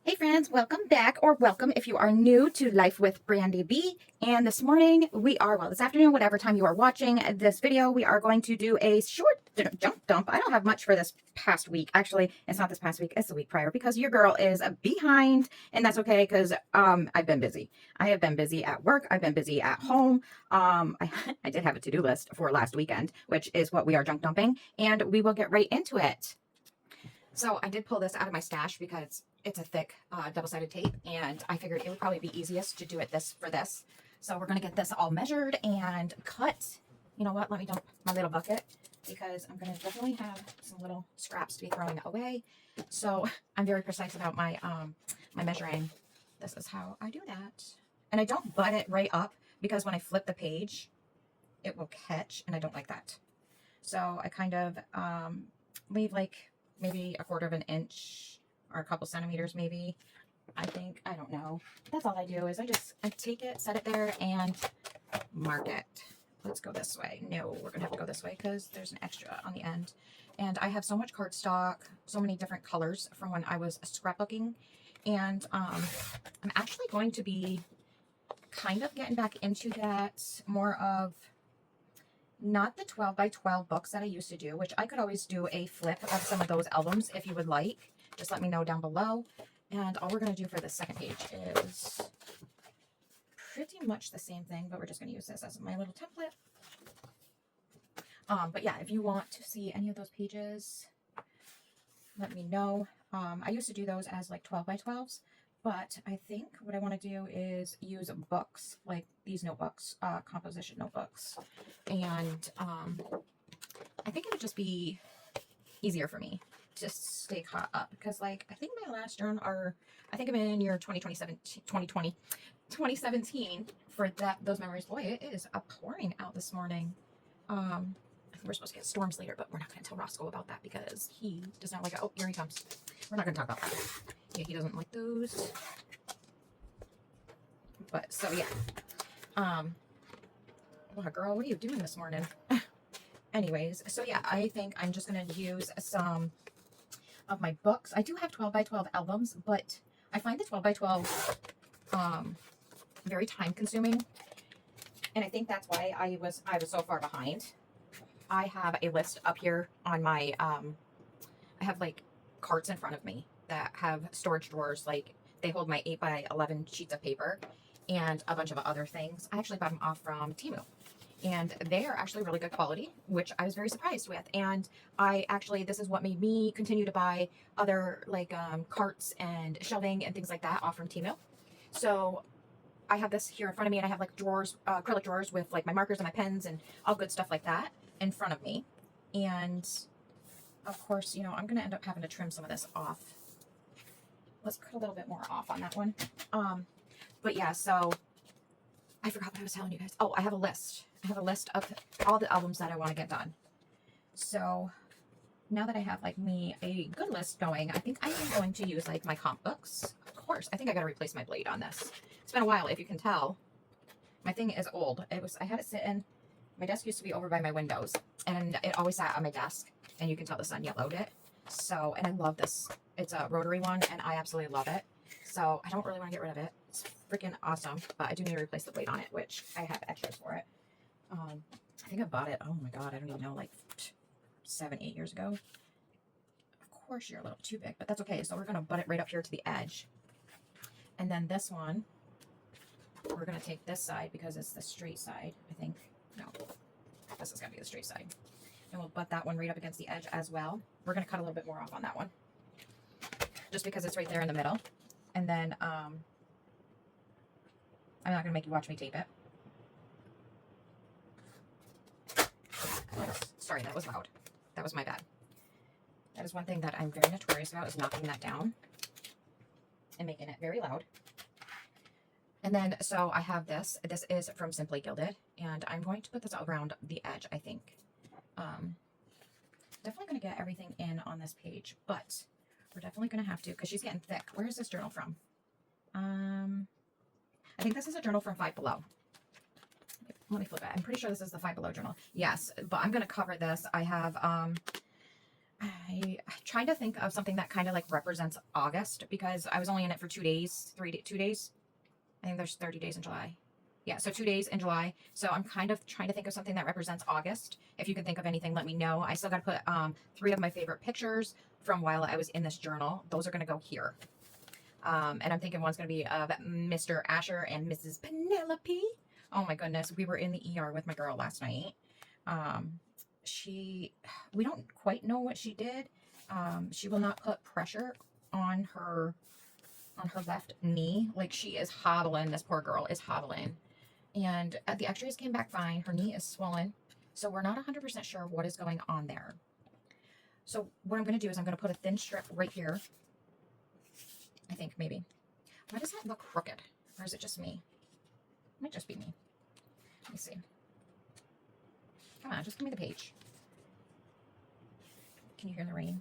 Hey friends, welcome back, or welcome if you are new to Life with Brandy B. And this morning this afternoon, whatever time you are watching this video, we are going to do a short junk dump. I don't have much for this past week. Actually, it's not this past week, it's the week prior, because your girl is behind, and that's okay because I've been busy. I have been busy at work. I've been busy at home. I did have a to-do list for last weekend, which is what we are junk dumping, and we will get right into it. So I did pull this out of my stash because it's a thick double-sided tape, and I figured it would probably be easiest to do it for this. So we're going to get this all measured and cut. You know what? Let me dump my little bucket because I'm going to definitely have some little scraps to be throwing away. So I'm very precise about my my measuring. This is how I do that. And I don't butt it right up because when I flip the page, it will catch, and I don't like that. So I kind of leave like maybe a quarter of an inch or a couple centimeters maybe. I don't know. That's all I do is I take it, set it there, and mark it. Let's go this way. No, we're gonna have to go this way because there's an extra on the end. And I have so much cardstock, so many different colors from when I was scrapbooking. And I'm actually going to be kind of getting back into that more of not the 12 by 12 books that I used to do, which I could always do a flip of some of those albums if you would like. Just let me know down below. And all we're going to do for the second page is pretty much the same thing, but we're just going to use this as my little template. But yeah, if you want to see any of those pages, let me know. I used to do those as like 12 by 12s, but I think what I want to do is use books like these notebooks, composition notebooks. And I think it would just be easier for me to stay caught up because like I think my last journal I think I'm in year 2017 for those memories. Boy, it is pouring out this morning. I think we're supposed to get storms later, but we're not going to tell Roscoe about that because he does not like it. Oh, here he comes. We're not going to talk about that. Yeah, he doesn't like those. But so yeah. Well, girl, what are you doing this morning? Anyways, so yeah, I think I'm just going to use some of my books. I do have 12 by 12 albums, but I find the 12 by 12 very time consuming. And I think that's why I was so far behind. I have a list up here on my, I have like carts in front of me that have storage drawers. Like they hold my 8 by 11 sheets of paper and a bunch of other things. I actually bought them off from Temu. And they are actually really good quality, which I was very surprised with. And this is what made me continue to buy other like carts and shelving and things like that off from Temu. So I have this here in front of me, and I have like drawers, acrylic drawers with like my markers and my pens and all good stuff like that in front of me. And of course, you know, I'm going to end up having to trim some of this off. Let's cut a little bit more off on that one. But yeah, so I forgot what I was telling you guys. Oh, I have a list. I have a list of all the albums that I want to get done. So now that I have like a good list going, I think I am going to use like my comp books. Of course, I think I got to replace my blade on this. It's been a while, if you can tell. My thing is old. I had it sitting. My desk used to be over by my windows, and it always sat on my desk, and you can tell the sun yellowed it. So, and I love this. It's a rotary one, and I absolutely love it. So I don't really want to get rid of it. It's freaking awesome, but I do need to replace the blade on it, which I have extras for it. I think I bought it, oh my god, I don't even know, like 7-8 years ago. Of course you're a little too big, but that's okay. So we're going to butt it right up here to the edge. And then this one, we're going to take this side because it's the straight side, I think. No, this is going to be the straight side. And we'll butt that one right up against the edge as well. We're going to cut a little bit more off on that one, just because it's right there in the middle. And then I'm not going to make you watch me tape it. Sorry, that was loud. That was my bad. That is one thing that I'm very notorious about, is knocking that down and making it very loud. And then, so I have this. This is from Simply Gilded, and I'm going to put this around the edge, I think. Definitely going to get everything in on this page, but we're definitely going to have to, because she's getting thick. Where is this journal from? I think this is a journal from Five Below. Let me flip it. I'm pretty sure this is the Five Below journal. Yes, but I'm going to cover this. I have I tried to think of something that kind of like represents August because I was only in it for 2 days, 2 days. I think there's 30 days in July. Yeah, so 2 days in July. So I'm kind of trying to think of something that represents August. If you can think of anything, let me know. I still got to put 3 of my favorite pictures from while I was in this journal. Those are going to go here. And I'm thinking one's going to be of Mr. Asher and Mrs. Penelope. Oh my goodness, we were in the ER with my girl last night. Um, we don't quite know what she did. She will not put pressure on her left knee. Like, she is hobbling. This poor girl is hobbling. And the x-rays came back fine. Her knee is swollen. So we're not 100% sure what is going on there. So what I'm going to do is I'm going to put a thin strip right here. I think maybe. Why does that look crooked? Or is it just me? It might just be me. Let me see. Come on, just give me the page. Can you hear the rain?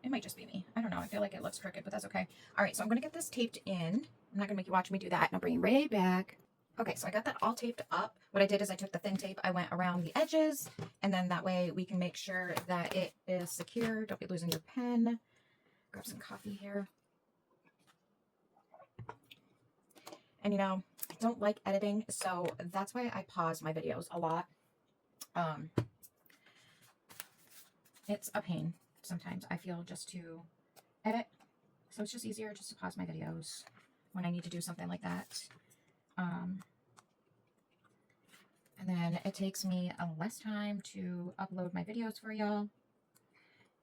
It might just be me. I don't know. I feel like it looks crooked, but that's okay. All right, so I'm going to get this taped in. I'm not going to make you watch me do that, and I'll bring you right back. Okay, so I got that all taped up. What I did is I took the thin tape, I went around the edges, and then that way we can make sure that it is secure. Don't be losing your pen. Grab some coffee here. And you know, I don't like editing, so that's why I pause my videos a lot. It's a pain sometimes, I feel, just to edit. So it's just easier just to pause my videos when I need to do something like that. And then it takes me less time to upload my videos for y'all.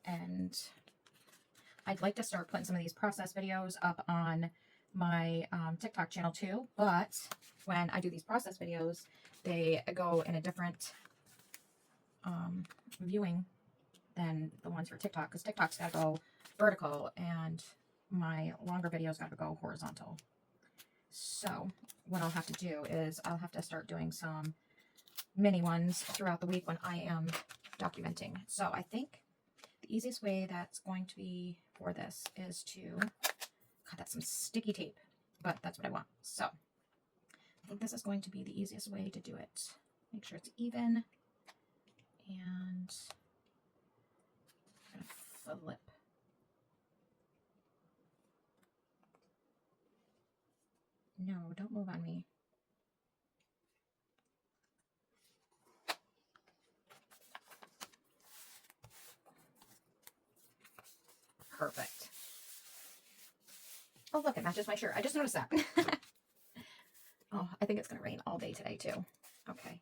And I'd like to start putting some of these process videos up on my TikTok channel too. But when I do these process videos, they go in a different viewing than the ones for TikTok, because TikTok's got to go vertical and my longer videos got to go horizontal. So what I'll have to do is I'll have to start doing some mini ones throughout the week when I am documenting. So I think the easiest way that's going to be for this is to, God, that's some sticky tape, but that's what I want. So I think this is going to be the easiest way to do it. Make sure it's even, and I'm gonna flip. No, don't move on me. Perfect. Oh, look, it matches my shirt. I just noticed that. Oh, I think it's going to rain all day today, too. Okay.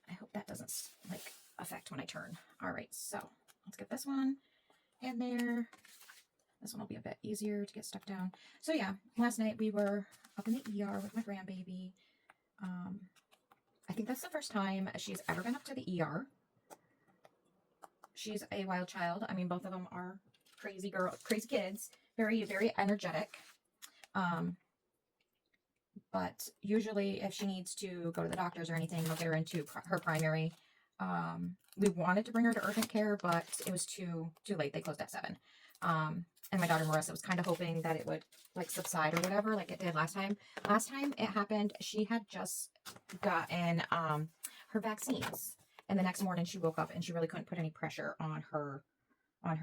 I hope that doesn't, like, affect when I turn. All right, so let's get this one in there. This one will be a bit easier to get stuck down. So, yeah, last night we were up in the ER with my grandbaby. I think that's the first time she's ever been up to the ER. She's a wild child. I mean, both of them are crazy kids. Very, very energetic. But usually if she needs to go to the doctors or anything, they'll get her into her primary. We wanted to bring her to urgent care, but it was too late. They closed at 7. And my daughter Marissa was kind of hoping that it would like subside or whatever, like it did last time. Last time it happened, she had just gotten her vaccines. And the next morning she woke up and she really couldn't put any pressure on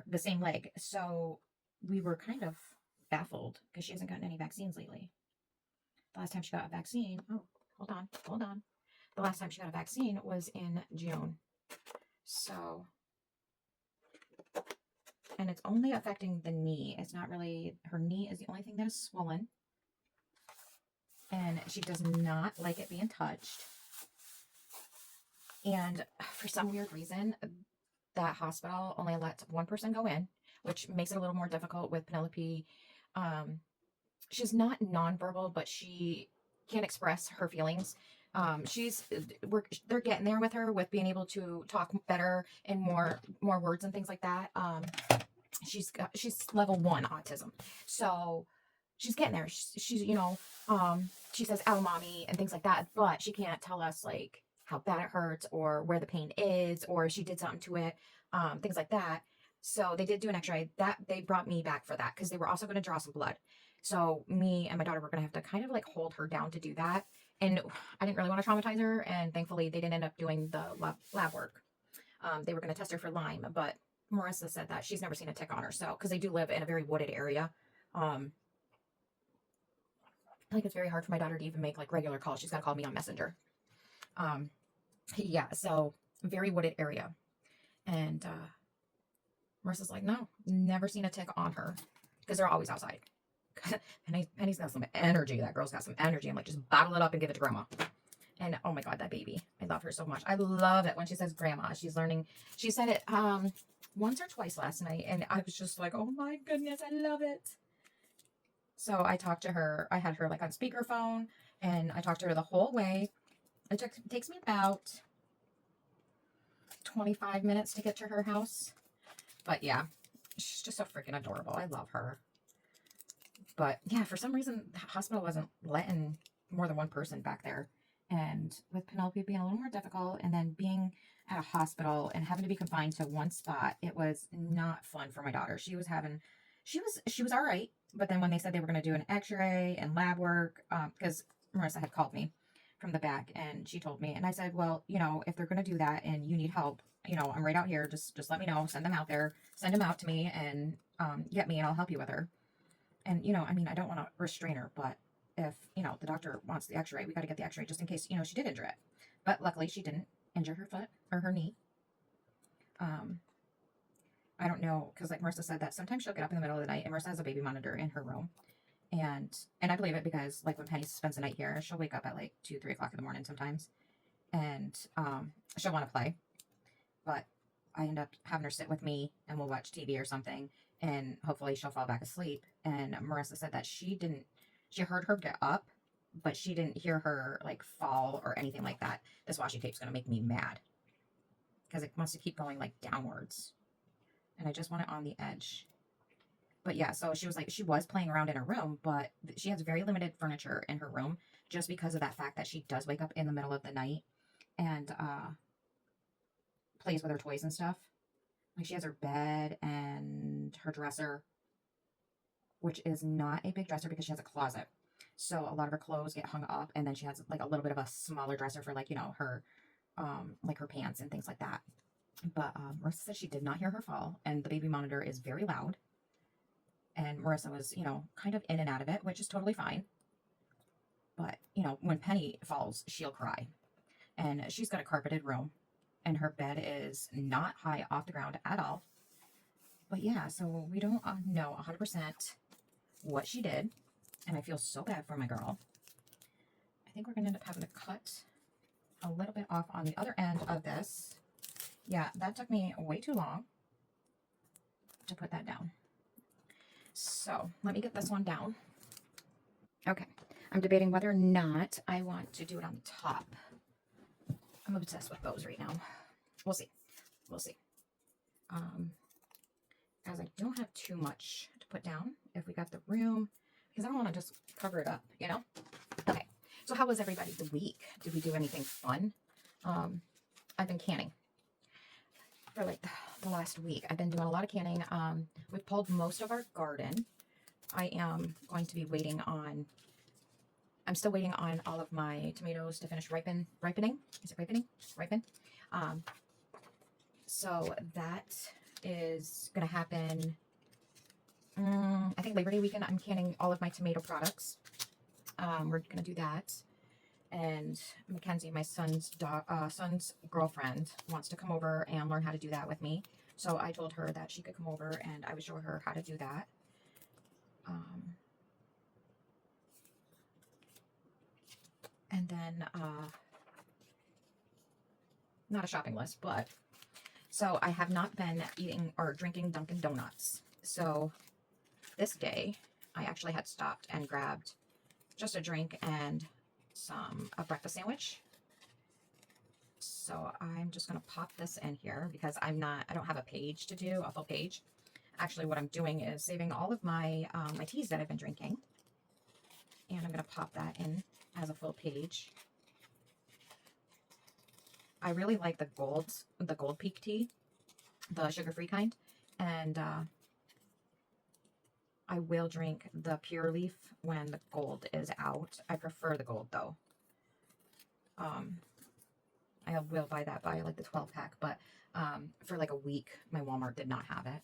the same leg. So we were kind of baffled because she hasn't gotten any vaccines lately. The last time she got a vaccine, oh, hold on. The last time she got a vaccine was in June. So, and it's only affecting the knee. It's not really, her knee is the only thing that is swollen. And she does not like it being touched. And for some weird reason, that hospital only lets one person go in, which makes it a little more difficult with Penelope. She's not nonverbal, but she can't express her feelings. They're getting there with her with being able to talk better and more words and things like that. She's level 1 autism, so she's getting there. She's she says "ow, mommy" and things like that, but she can't tell us like how bad it hurts or where the pain is or if she did something to it, things like that. So they did do an x-ray. That they brought me back for that because they were also going to draw some blood. So me and my daughter were going to have to kind of like hold her down to do that. And I didn't really want to traumatize her. And thankfully they didn't end up doing the lab work. They were going to test her for Lyme, but Marissa said that she's never seen a tick on her. So, because they do live in a very wooded area. Like it's very hard for my daughter to even make like regular calls. She's got to call me on Messenger. Yeah, so very wooded area. And Marissa's like, no, never seen a tick on her because they're always outside. Penny's got some energy. That girl's got some energy. I'm like, just bottle it up and give it to grandma. And oh my God, that baby. I love her so much. I love it when she says grandma. She's learning. She said it once or twice last night. And I was just like, oh my goodness, I love it. So I talked to her. I had her like on speakerphone and I talked to her the whole way. It takes me about 25 minutes to get to her house. But yeah, she's just so freaking adorable. I love her. But yeah, for some reason, the hospital wasn't letting more than one person back there. And with Penelope being a little more difficult and then being at a hospital and having to be confined to one spot, it was not fun for my daughter. She was all right. But then when they said they were going to do an x-ray and lab work, because Marissa had called me from the back and she told me, and I said, well, you know, if they're going to do that and you need help, you know, I'm right out here. Just let me know, send them out there, send them out to me and get me and I'll help you with her. And, you know, I mean, I don't want to restrain her, but if, you know, the doctor wants the x-ray, we got to get the x-ray just in case, you know, she did injure it. But luckily she didn't injure her foot or her knee. I don't know, because like Marissa said that sometimes she'll get up in the middle of the night and Marissa has a baby monitor in her room. And I believe it because like when Penny spends the night here, she'll wake up at like 2, 3 o'clock in the morning sometimes. And she'll want to play. But I end up having her sit with me and we'll watch TV or something. And hopefully she'll fall back asleep. And Marissa said that she heard her get up, but she didn't hear her like fall or anything like that. This washi tape's going to make me mad because it wants to keep going like downwards. And I just want it on the edge. But yeah, so she was playing around in her room, but she has very limited furniture in her room just because of that fact that she does wake up in the middle of the night and plays with her toys and stuff. Like she has her bed and her dresser, which is not a big dresser because she has a closet. So a lot of her clothes get hung up, and then she has like a little bit of a smaller dresser for like, you know, her like her pants and things like that. But Marissa said she did not hear her fall, and the baby monitor is very loud. And Marissa was, you know, kind of in and out of it, which is totally fine. But, you know, when Penny falls, she'll cry. And she's got a carpeted room, and her bed is not high off the ground at all. But yeah, so we don't know 100% what she did, and I feel so bad for my girl. I think we're going to end up having to cut a little bit off on the other end of this. Yeah, that took me way too long to put that down. So let me get this one down. Okay, I'm debating whether or not I want to do it on the top. I'm obsessed with bows right now. We'll see. We'll see. As I don't have too much to put down if we got the room, because I don't want to just cover it up, you know? Okay, so how was everybody's week? Did we do anything fun? I've been canning for like the last week. I've been doing a lot of canning. We've pulled most of our garden. I am going to be waiting on, I'm still waiting on all of my tomatoes to finish ripening. Is it ripening? Ripen. So that is going to happen, I think Labor Day weekend. I'm canning all of my tomato products. We're going to do that. And Mackenzie, my son's girlfriend, wants to come over and learn how to do that with me. So I told her that she could come over and I would show her how to do that. And then, not a shopping list, but, so I have not been eating or drinking Dunkin' Donuts. So this day, I actually had stopped and grabbed just a drink and a breakfast sandwich. So I'm just going to pop this in here because I don't have a page to do, a full page. Actually, what I'm doing is saving all of my my teas that I've been drinking. And I'm going to pop that in as a full page. I really like the Gold Peak tea, the sugar-free kind. And I will drink the Pure Leaf when the gold is out. I prefer the gold though. I will buy that by like the 12 pack, but for like a week, my Walmart did not have it.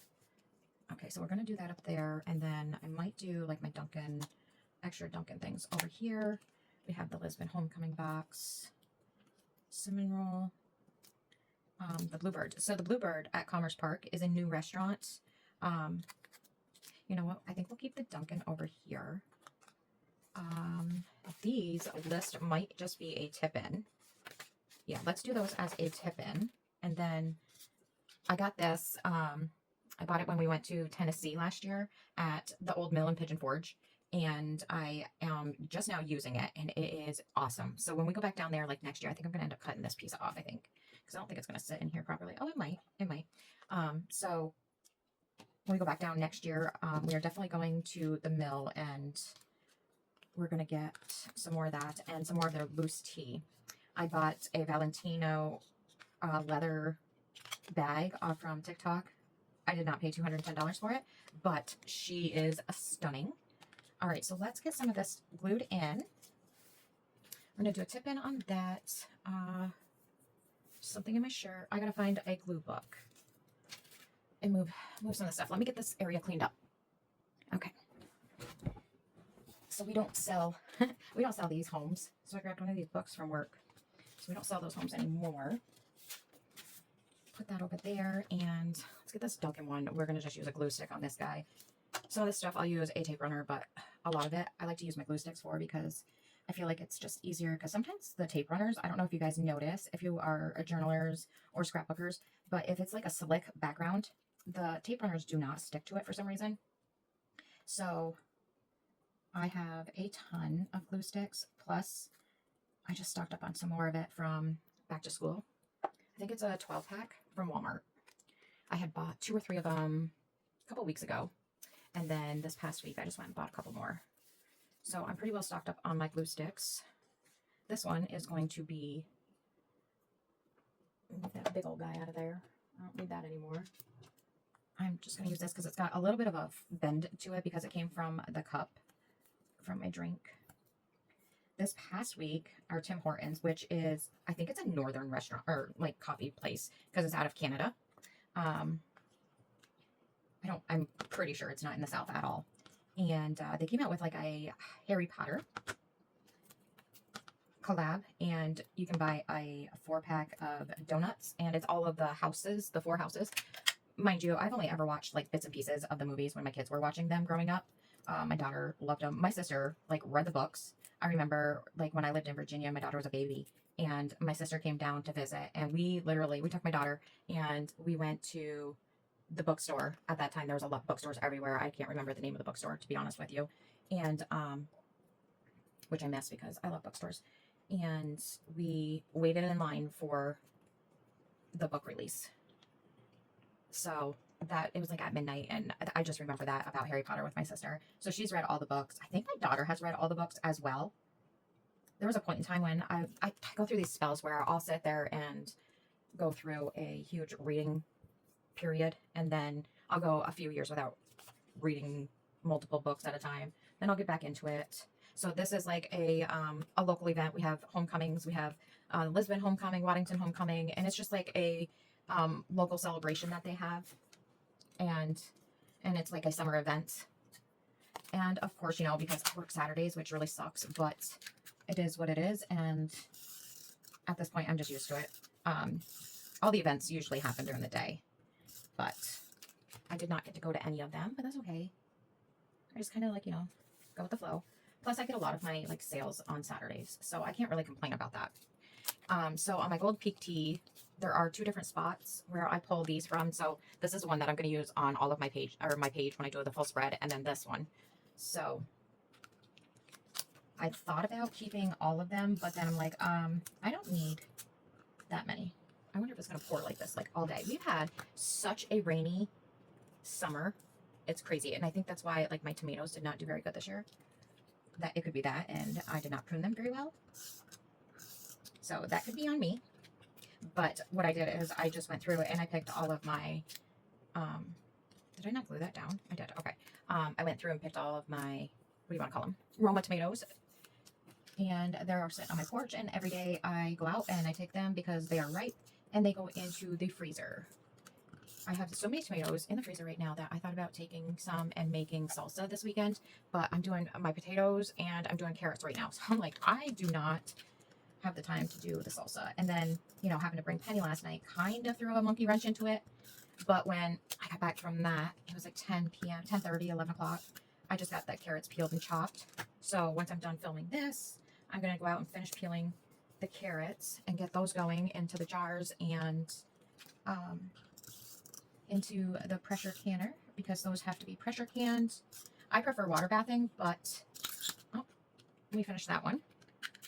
Okay, so we're going to do that up there, and then I might do like my Dunkin', extra Dunkin' things over here. We have the Lisbon Homecoming box, cinnamon roll, the Bluebird. So the Bluebird at Commerce Park is a new restaurant. You know what? I think we'll keep the Dunkin' over here. These list might just be a tip-in. Yeah, let's do those as a tip-in. And then I got this. I bought it when we went to Tennessee last year at the old mill in Pigeon Forge. And I am just now using it, and it is awesome. So when we go back down there, like next year, I think I'm going to end up cutting this piece off, I think. Because I don't think it's going to sit in here properly. Oh, it might. It might. So when we go back down next year, we are definitely going to the mill, and we're going to get some more of that and some more of their loose tea. I bought a Valentino leather bag off from TikTok. I did not pay $210 for it, but she is stunning. All right, so let's get some of this glued in. We're going to do a tip in on that. Something in my shirt. I got to find a glue book and move some of the stuff. Let me get this area cleaned up. Okay. So we don't sell these homes. So I grabbed one of these books from work. So we don't sell those homes anymore. Put that over there, and let's get this Dunkin' one. We're going to just use a glue stick on this guy. Some of this stuff I'll use a tape runner, but a lot of it I like to use my glue sticks for because I feel like it's just easier, because sometimes the tape runners, I don't know if you guys notice, if you are journalers or scrapbookers, but if it's like a slick background, the tape runners do not stick to it for some reason. So I have a ton of glue sticks, plus I just stocked up on some more of it from back to school. I think it's a 12 pack from Walmart. I had bought 2 or 3 of them a couple weeks ago, and then this past week I just went and bought a couple more. So I'm pretty well stocked up on my glue sticks. This one is going to be, move that big old guy out of there. I don't need that anymore. I'm just going to use this because it's got a little bit of a bend to it because it came from the cup from my drink. This past week, our Tim Hortons, which is, I think it's a northern restaurant or like coffee place because it's out of Canada. I'm pretty sure it's not in the South at all. And they came out with like a Harry Potter collab, and you can buy a 4-pack of donuts, and it's all of the houses, the 4 houses. Mind you, I've only ever watched like bits and pieces of the movies when my kids were watching them growing up. My daughter loved them. My sister like read the books. I remember like when I lived in Virginia, my daughter was a baby, and my sister came down to visit, and we took my daughter and we went to the bookstore. At that time there was a lot of bookstores everywhere. I can't remember the name of the bookstore, to be honest with you, and which I miss because I love bookstores. And we waited in line for the book release. So that it was like at midnight, and I just remember that about Harry Potter with my sister. So she's read all the books. I think my daughter has read all the books as well. There was a point in time when I go through these spells where I'll sit there and go through a huge reading period, and then I'll go a few years without reading multiple books at a time. Then I'll get back into it. So this is like a local event. We have homecomings. We have Lisbon Homecoming, Waddington Homecoming, and it's just like a local celebration that they have, and it's like a summer event. And of course, you know, because I work Saturdays, which really sucks, but it is what it is, and at this point I'm just used to it. All the events usually happen during the day, but I did not get to go to any of them, but that's okay. I just kind of like, you know, go with the flow. Plus I get a lot of my like sales on Saturdays, so I can't really complain about that. So on my Gold Peak tea, there are 2 different spots where I pull these from. So this is one that I'm going to use on all of my page when I do the full spread, and then this one. So I thought about keeping all of them, but then I'm like, I don't need that many. I wonder if it's going to pour like this like all day. We've had such a rainy summer. It's crazy. And I think that's why like my tomatoes did not do very good this year. That it could be that, and I did not prune them very well. So that could be on me. But what I did is I just went through it and I picked all of my, did I not glue that down? I did. Okay. I went through and picked all of my, what do you want to call them? Roma tomatoes. and they're sitting on my porch, and every day I go out and I take them because they are ripe and they go into the freezer. I have so many tomatoes in the freezer right now that I thought about taking some and making salsa this weekend, but I'm doing my potatoes and I'm doing carrots right now. So I'm like, I do not have the time to do the salsa. And then, you know, having to bring Penny last night kind of threw a monkey wrench into it. But when I got back from that, it was like 10 p.m., 10:30, 11 o'clock. I just got the carrots peeled and chopped. So once I'm done filming this, I'm going to go out and finish peeling the carrots and get those going into the jars and into the pressure canner, because those have to be pressure canned. I prefer water bathing, but oh, let me finish that one.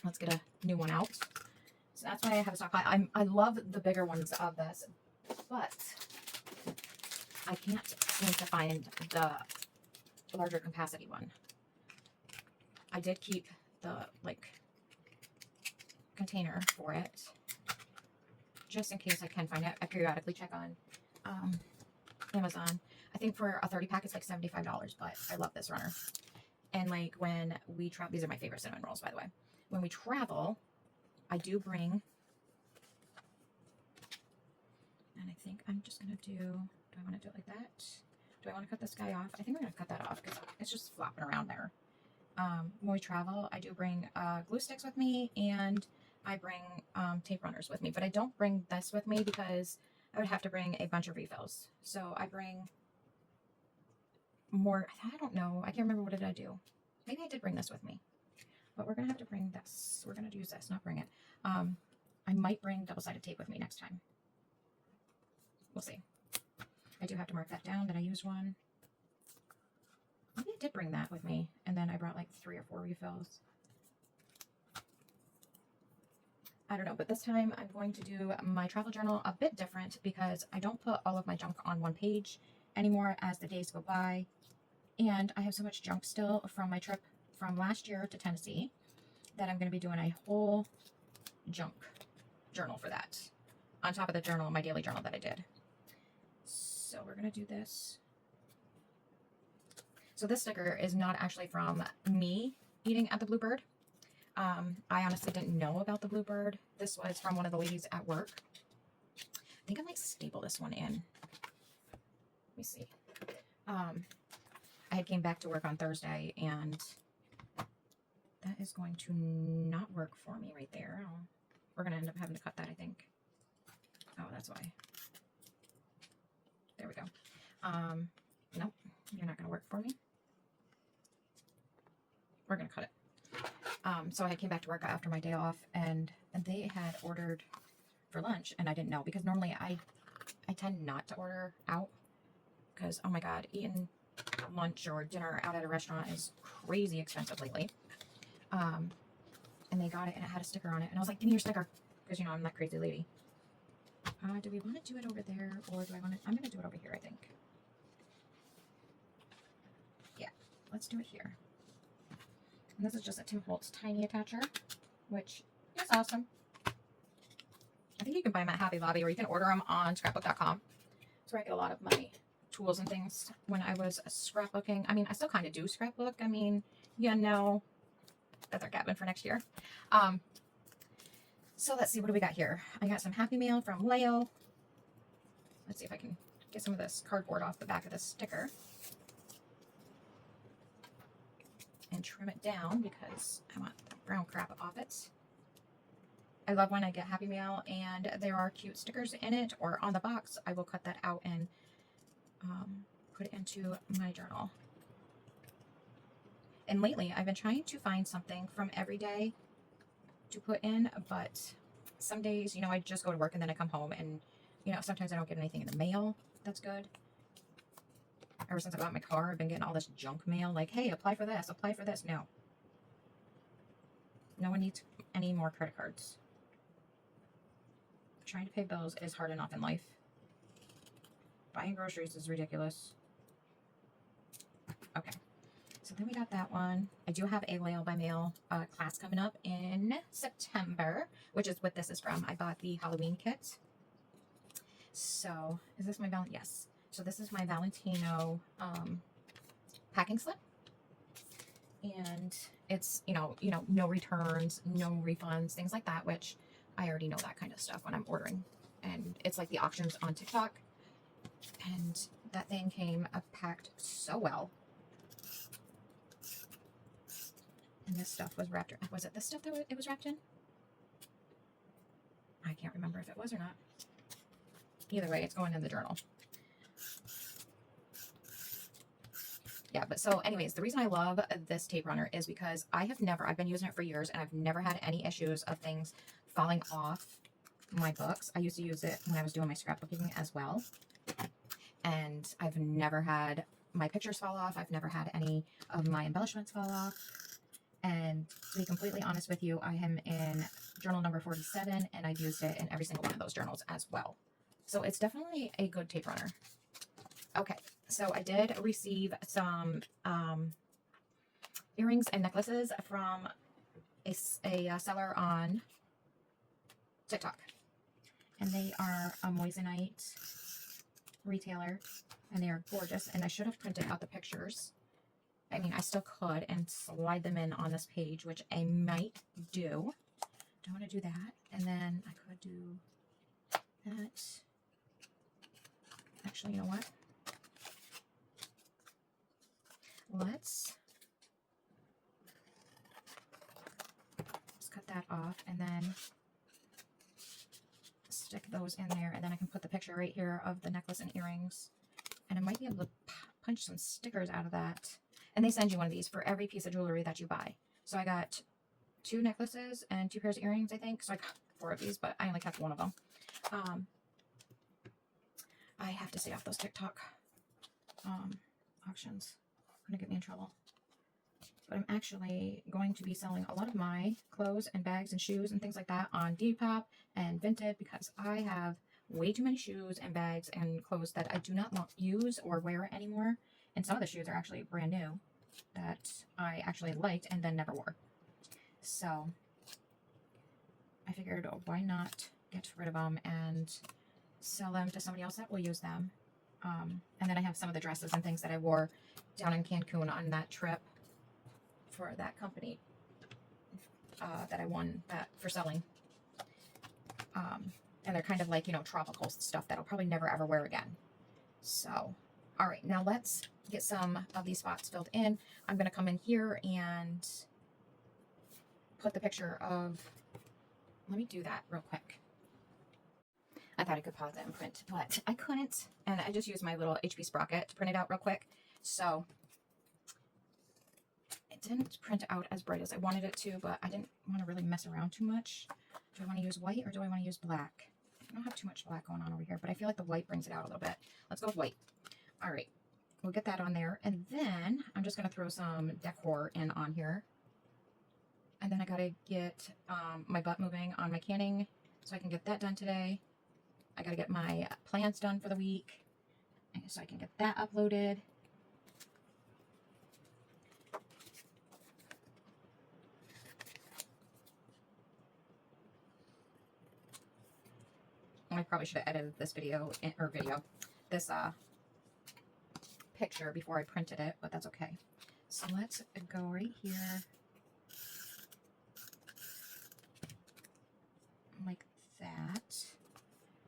Let's get a new one out. So that's why I have a stockpile. I love the bigger ones of this, but I can't seem to find the larger capacity one. I did keep the container for it just in case I can find it. I periodically check on Amazon. I think for a 30 pack it's like $75, but I love this runner. And like when we travel, these are my favorite cinnamon rolls, by the way. When we travel, I do bring, and I think I'm just gonna do I want to do it like that? Do I want to cut this guy off? I think I'm gonna cut that off because it's just flopping around there. When we travel, I do bring glue sticks with me, and I bring tape runners with me, but I don't bring this with me because I would have to bring a bunch of refills. So I bring more. I don't know. I can't remember, what did I do? Maybe I did bring this with me, but we're gonna have to bring this. We're gonna use this, not bring it. I might bring double-sided tape with me next time. We'll see. I do have to mark that down that I used one. Maybe I did bring that with me, and then I brought like 3 or 4 refills. I don't know, but this time I'm going to do my travel journal a bit different because I don't put all of my junk on one page anymore as the days go by. And I have so much junk still from my trip from last year to Tennessee that I'm going to be doing a whole junk journal for that. On top of the journal, my daily journal that I did. So we're going to do this. So this sticker is not actually from me eating at the Bluebird. I honestly didn't know about the Bluebird. This was from one of the ladies at work. I think I might staple this one in. Let me see. I had came back to work on Thursday, and that is going to not work for me right there. Oh, we're going to end up having to cut that, I think. Oh, that's why. There we go. Nope, you're not going to work for me. We're going to cut it. So I came back to work after my day off, and they had ordered for lunch, and I didn't know, because normally I tend not to order out, because, oh my God, eating lunch or dinner out at a restaurant is crazy expensive lately. And they got it, and it had a sticker on it, and I was like, give me your sticker, because, you know, I'm that crazy lady. Do we want to do it over there, or do I want to, I'm going to do it over here, I think. Yeah, let's do it here. And this is just a Tim Holtz tiny attacher, which is awesome. I think you can buy them at Hobby Lobby, or you can order them on scrapbook.com. That's where I get a lot of my tools and things when I was scrapbooking. I mean, I still kind of do scrapbook. I mean, you know, that's our cabin for next year. So let's see, what do we got here? I got some Happy Mail from Leo. Let's see if I can get some of this cardboard off the back of the sticker and trim it down because I want the brown crap off it. I love when I get Happy Mail and there are cute stickers in it or on the box. I will cut that out and put it into my journal. And lately, I've been trying to find something from every day to put in, but some days, you know, I just go to work and then I come home and, you know, sometimes I don't get anything in the mail that's good. Ever since I got my car, I've been getting all this junk mail, like, hey, apply for this, apply for this. No. No one needs any more credit cards. Trying to pay bills is hard enough in life. Buying groceries is ridiculous. Okay. So then we got that one. I do have a Leo by Mail class coming up in September, which is what this is from. I bought the Halloween kit. So, is this my Yes. So this is my Valentino packing slip. and it's, no returns, no refunds, things like that, which I already know that kind of stuff when I'm ordering. And it's like the auctions on TikTok. And that thing came packed so well. And this stuff was wrapped. Was it this stuff that it was wrapped in? I can't remember if it was or not. Either way, it's going in the journal. Yeah, but so anyways, the reason I love this tape runner is because I've been using it for years, and I've never had any issues of things falling off my books. I used to use it when I was doing my scrapbooking as well. And I've never had my pictures fall off. I've never had any of my embellishments fall off. And to be completely honest with you, I am in journal number 47, and I've used it in every single one of those journals as well. So it's definitely a good tape runner. Okay, so I did receive some earrings and necklaces from a seller on TikTok. And they are a moissanite retailer, and they are gorgeous. And I should have printed out the pictures. I mean, I still could and slide them in on this page, which I might do. Don't want to do that. And then I could do that. Actually, you know what? Let's cut that off and then stick those in there. And then I can put the picture right here of the necklace and earrings. And I might be able to punch some stickers out of that. And they send you one of these for every piece of jewelry that you buy. So I got 2 necklaces and 2 pairs of earrings, I think. So I got 4 of these, but I only kept one of them. I have to stay off those TikTok auctions. It's going to get me in trouble. But I'm actually going to be selling a lot of my clothes and bags and shoes and things like that on Depop and Vinted, because I have way too many shoes and bags and clothes that I do not use or wear anymore. And some of the shoes are actually brand new that I actually liked and then never wore. So I figured, why not get rid of them and sell them to somebody else that will use them. And then I have some of the dresses and things that I wore down in Cancun on that trip for that company that I won that for selling. And they're kind of like, tropical stuff that I'll probably never ever wear again. So, all right, now let's get some of these spots filled in. I'm going to come in here and put the picture of, let me do that real quick. I thought I could pause it and print, but I couldn't. And I just used my little HP Sprocket to print it out real quick. So it didn't print out as bright as I wanted it to, but I didn't want to really mess around too much. Do I want to use white or do I want to use black? I don't have too much black going on over here, but I feel like the white brings it out a little bit. Let's go with white. All right, we'll get that on there. And then I'm just going to throw some decor in on here. And then I got to get my butt moving on my canning so I can get that done today. I got to get my plans done for the week so I can get that uploaded. I probably should have edited this this picture before I printed it, but that's okay. So let's go right here. Like that.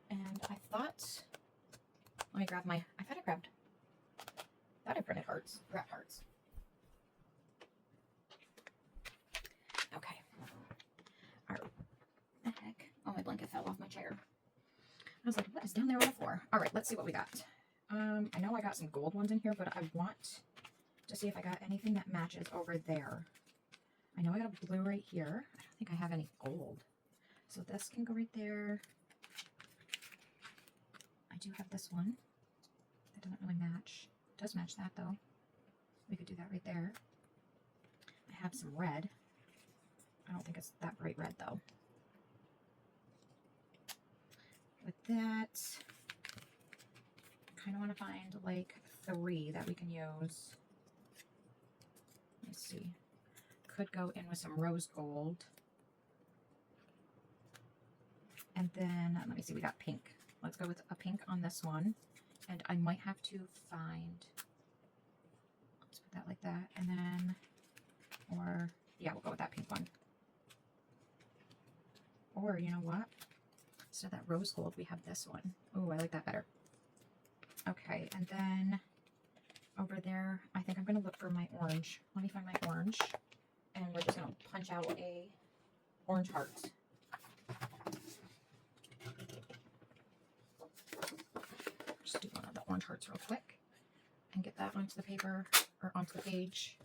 And I thought, let me grab my, I thought I printed hearts, wrapped hearts. Okay. All right. What the heck? Oh, my blanket fell off my chair. I was like, what is down there on the floor? All right, let's see what we got. I know I got some gold ones in here, but I want to see if I got anything that matches over there. I know I got a blue right here. I don't think I have any gold. So this can go right there. I do have this one. That doesn't really match. It does match that though. We could do that right there. I have some red. I don't think it's that bright red though. With that, I kind of want to find like 3 that we can use. Let's see. Could go in with some rose gold. And then, let me see, we got pink. Let's go with a pink on this one. And I might have to find, let's put that like that. And then Or, yeah, we'll go with that pink one. Or, you know what? Instead of that rose gold, we have this one. Oh, I like that better. Okay, and then over there, I think I'm going to look for my orange. Let me find my orange. And we're just going to punch out a orange heart. Just do one of the orange hearts real quick. And get that onto the paper, or onto the page.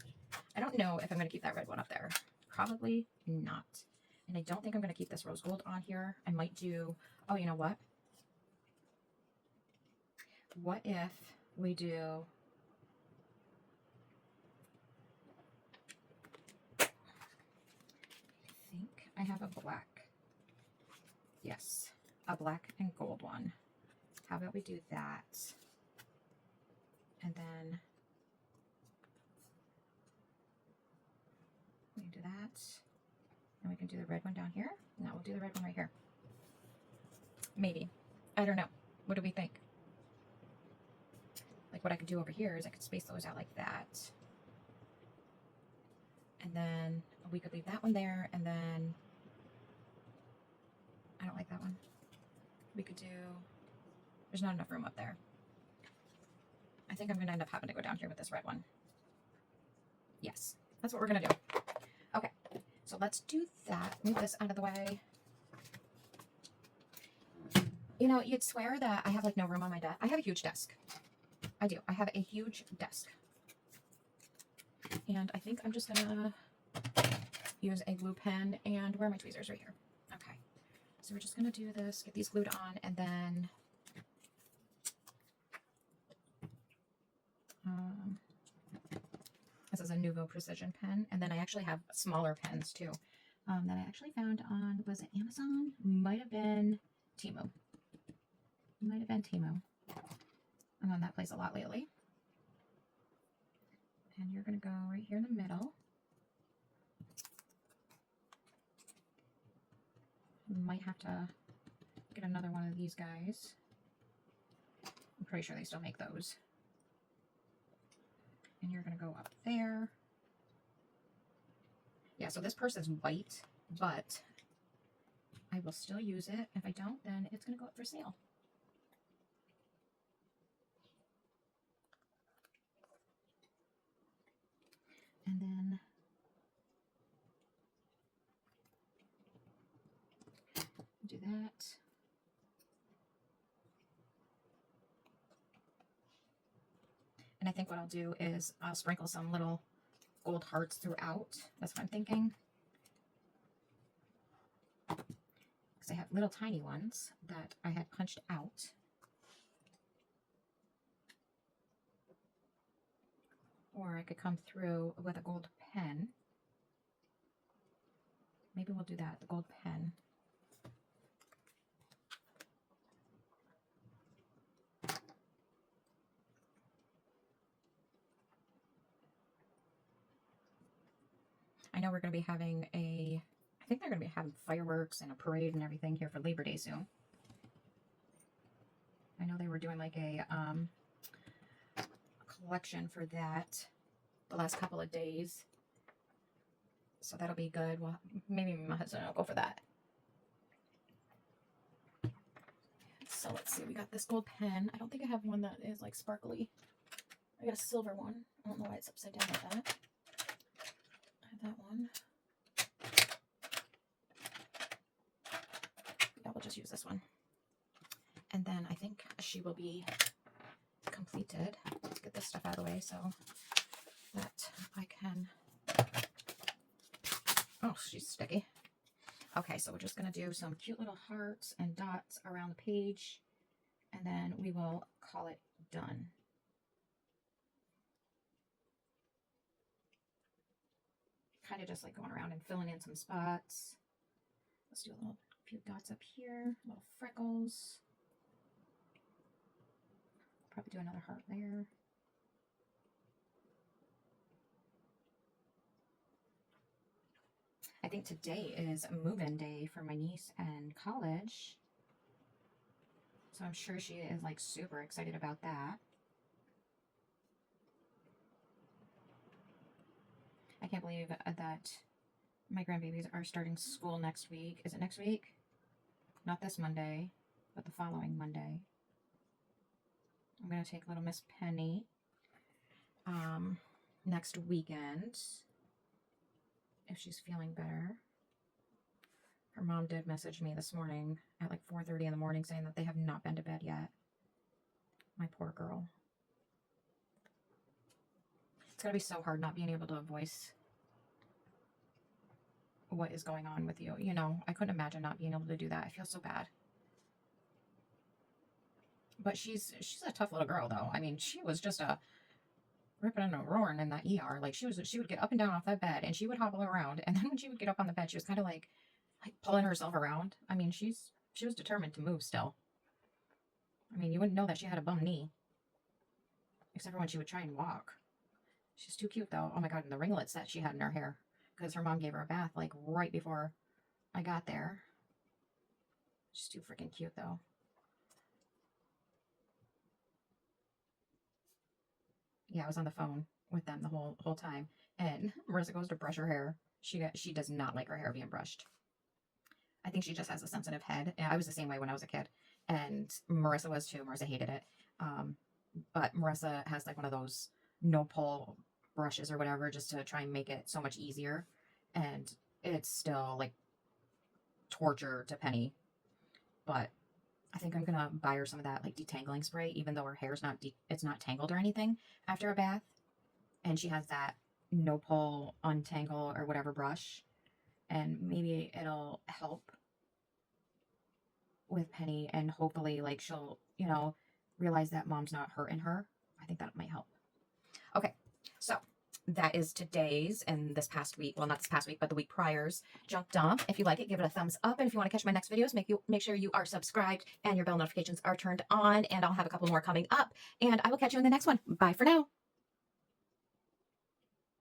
I don't know if I'm going to keep that red one up there. Probably not. And I don't think I'm going to keep this rose gold on here. I might do, oh, you know what? What if we do, I think I have a black. Yes, a black and gold one. How about we do that? And then we can do that. And we can do the red one down here. No, we'll do the red one right here. Maybe. I don't know. What do we think? Like what I could do over here is I could space those out like that. And then we could leave that one there, and then I don't like that one. We could do, there's not enough room up there. I think I'm going to end up having to go down here with this red one. Yes, that's what we're going to do. Okay, so let's do that. Move this out of the way. You know, you'd swear that I have like no room on my desk. I have a huge desk. I do. I have a huge desk. And I think I'm just going to use a glue pen. And where are my tweezers? Right here. Okay. So we're just going to do this, get these glued on, and then this is a Nuvo Precision pen. And then I actually have smaller pens too that I actually found on, was it Amazon? Might have been Temu. Might have been Temu. I'm on that place a lot lately. And you're going to go right here in the middle. Might have to get another one of these guys. I'm pretty sure they still make those. And you're going to go up there. Yeah, so this purse is white, but I will still use it. If I don't, then it's going to go up for sale. And then do that. And I think what I'll do is I'll sprinkle some little gold hearts throughout. That's what I'm thinking. Because I have little tiny ones that I had punched out. Or I could come through with a gold pen. Maybe we'll do that, the gold pen. I know we're going to be having I think they're going to be having fireworks and a parade and everything here for Labor Day soon. I know they were doing like a collection for that the last couple of days. So that'll be good. Well, maybe my husband will go for that. So let's see. We got this gold pen. I don't think I have one that is like sparkly. I got a silver one. I don't know why it's upside down like that. I have that one. Yeah, we'll just use this one. And then I think she will be completed. Let's get this stuff out of the way so that I can... Oh, she's sticky. Okay, so we're just going to do some cute little hearts and dots around the page, and then we will call it done. Kind of just like going around and filling in some spots. Let's do a little few dots up here, little freckles. Probably do another heart there. I think today is a move-in day for my niece and college. So I'm sure she is like super excited about that. I can't believe that my grandbabies are starting school next week. Is it next week? Not this Monday, but the following Monday. I'm going to take little Miss Penny next weekend if she's feeling better. Her mom did message me this morning at like 4:30 in the morning saying that they have not been to bed yet. My poor girl. It's going to be so hard not being able to voice what is going on with you. You know, I couldn't imagine not being able to do that. I feel so bad. But she's a tough little girl, though. I mean, she was just a ripping and a roaring in that ER. Like, she would get up and down off that bed, and she would hobble around. And then when she would get up on the bed, she was kind of like pulling herself around. I mean, she was determined to move still. I mean, you wouldn't know that she had a bum knee. Except for when she would try and walk. She's too cute, though. Oh, my God, and the ringlets that she had in her hair. Because her mom gave her a bath, like, right before I got there. She's too freaking cute, though. Yeah, I was on the phone with them the whole time. And Marissa goes to brush her hair. She does not like her hair being brushed. I think she just has a sensitive head. And I was the same way when I was a kid. And Marissa was too. Marissa hated it. But Marissa has like one of those no-pull brushes or whatever just to try and make it so much easier. And it's still like torture to Penny. But I think I'm going to buy her some of that like detangling spray, even though her hair's it's not tangled or anything after a bath. And she has that no-pull untangle or whatever brush. And maybe it'll help with Penny, and hopefully like she'll, you know, realize that mom's not hurting her. I think that might help. Okay, so that is today's and this past week. Well, not this past week, but the week prior's junk dump. If you like it, give it a thumbs up. And if you want to catch my next videos, make sure you are subscribed and your bell notifications are turned on. And I'll have a couple more coming up. And I will catch you in the next one. Bye for now.